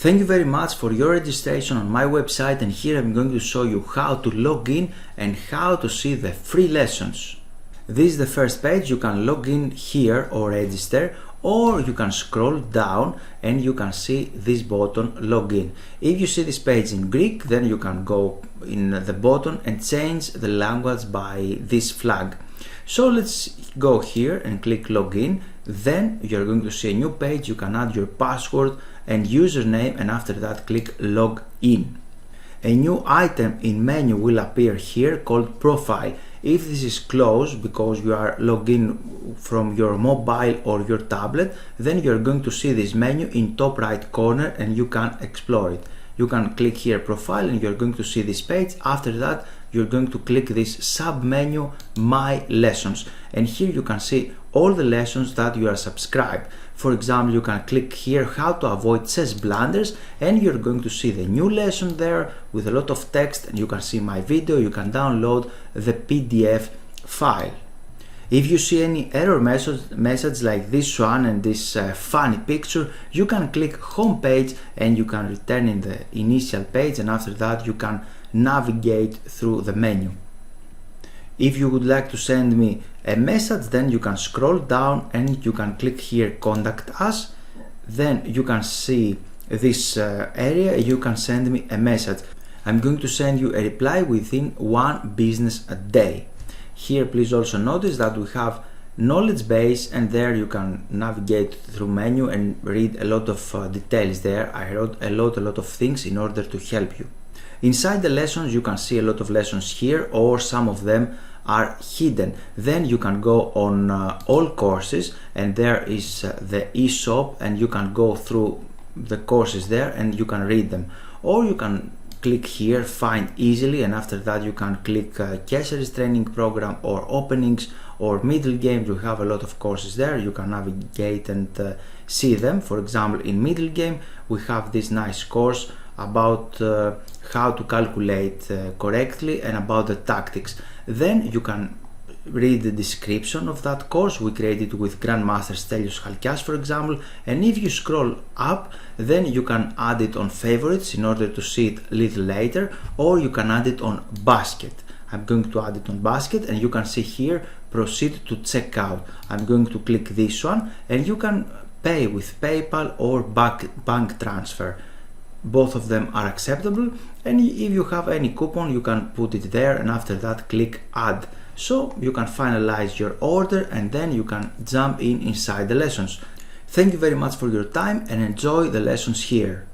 Thank you very much for your registration on my website, and here I'm going to show you how to log in and how to see the free lessons. This is the first page. You can log in here or register, or you can scroll down and you can see this button login. If you see this page in Greek, then you can go in the button and change the language by this flag. So let's go here and click login. Then you're going to see a new page. You can add your password and username, and after that click log in. A new item in menu will appear here called profile. If this is closed because you are logged in from your mobile or your tablet, then you're going to see this menu in top right corner and you can explore it. You can click here profile and you're going to see this page. After that you're going to click this sub menu my lessons, and here you can see all the lessons that you are subscribed. For example, you can click here how to avoid chess blunders, and you're going to see the new lesson there with a lot of text, and you can see my video. You can download the PDF file. If you see any error message like this one and this funny picture, you can click home page and you can return in the initial page, and after that you can navigate through the menu. If you would like to send me a message, then you can scroll down and you can click here contact us. Then you can see this area. You can send me a message. I'm going to send you a reply within 1 business day. Here please also notice that we have knowledge base, and there you can navigate through menu and read a lot of details there. I wrote a lot of things in order to help you. Inside the lessons you can see a lot of lessons here, or some of them are hidden. Then you can go on all courses, and there is the eShop, and you can go through the courses there and you can read them. Or you can click here find easily, and after that you can click Kesharis training program or openings or middle game. You have a lot of courses there. You can navigate and see them. For example, in middle game we have this nice course about how to calculate correctly and about the tactics. Then you can read the description of that course. We created it with Grandmaster Stelios Chalkias, for example, and if you scroll up, then you can add it on favorites in order to see it a little later, or you can add it on basket. I'm going to add it on basket, and you can see here proceed to checkout. I'm going to click this one, and you can pay with PayPal or bank transfer. Both of them are acceptable, and if you have any coupon you can put it there, and after that click add. So you can finalize your order and then you can jump inside the lessons. Thank you very much for your time and enjoy the lessons here.